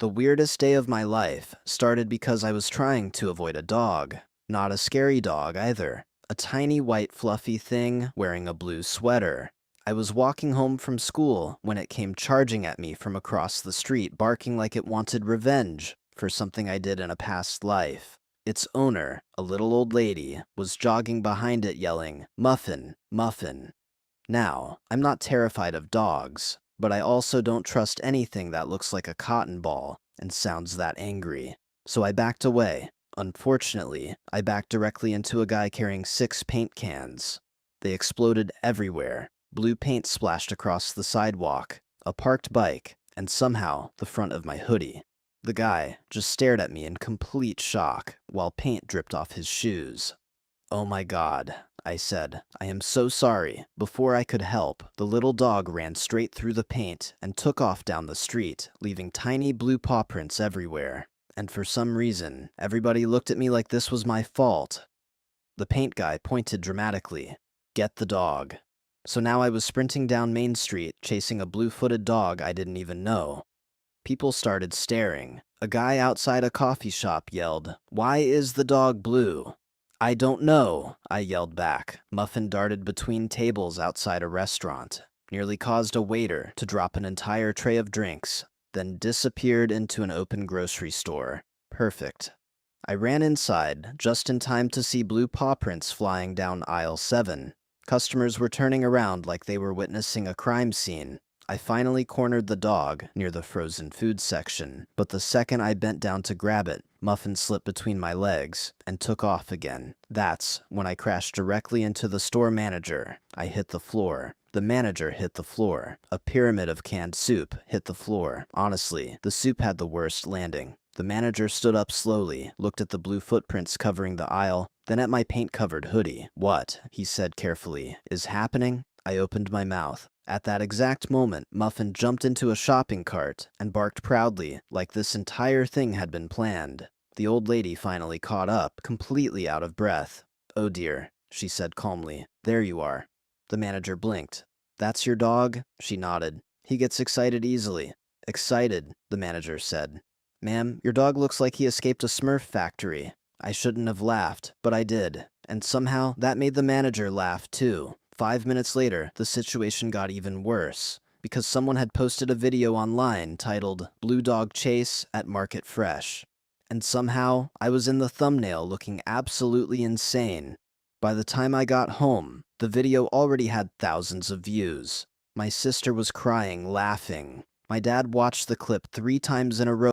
The weirdest day of my life started because I was trying to avoid a dog. Not a scary dog either. A tiny white fluffy thing wearing a blue sweater. I was walking home from school when it came charging at me from across the street, barking like it wanted revenge for something I did in a past life. Its owner, a little old lady, was jogging behind it yelling, "Muffin, Muffin." Now, I'm not terrified of dogs, but I also don't trust anything that looks like a cotton ball and sounds that angry. So I backed away. Unfortunately, I backed directly into a guy carrying 6 paint cans. They exploded everywhere. Blue paint splashed across the sidewalk, a parked bike, and somehow the front of my hoodie. The guy just stared at me in complete shock while paint dripped off his shoes. "Oh my God," I said. "I am so sorry." Before I could help, the little dog ran straight through the paint and took off down the street, leaving tiny blue paw prints everywhere. And for some reason, everybody looked at me like this was my fault. The paint guy pointed dramatically. "Get the dog." So now I was sprinting down Main Street, chasing a blue-footed dog I didn't even know. People started staring. A guy outside a coffee shop yelled, "Why is the dog blue?" "I don't know," I yelled back. Muffin darted between tables outside a restaurant, nearly caused a waiter to drop an entire tray of drinks, then disappeared into an open grocery store. Perfect. I ran inside, just in time to see blue paw prints flying down aisle 7. Customers were turning around like they were witnessing a crime scene. I finally cornered the dog near the frozen food section, but the second I bent down to grab it, Muffin slipped between my legs and took off again. That's when I crashed directly into the store manager. I hit the floor. The manager hit the floor. A pyramid of canned soup hit the floor. Honestly, the soup had the worst landing. The manager stood up slowly, looked at the blue footprints covering the aisle, then at my paint-covered hoodie. "What," he said carefully, "is happening?" I opened my mouth. At that exact moment, Muffin jumped into a shopping cart and barked proudly, like this entire thing had been planned. The old lady finally caught up, completely out of breath. "Oh dear," she said calmly. "There you are." The manager blinked. "That's your dog?" She nodded. "He gets excited easily." "Excited," the manager said. "Ma'am, your dog looks like he escaped a Smurf factory." I shouldn't have laughed, but I did. And somehow, that made the manager laugh too. 5 minutes later, the situation got even worse, because someone had posted a video online titled "Blue Dog Chase at Market Fresh." And somehow, I was in the thumbnail looking absolutely insane. By the time I got home, the video already had thousands of views. My sister was crying, laughing. My dad watched the clip 3 times in a row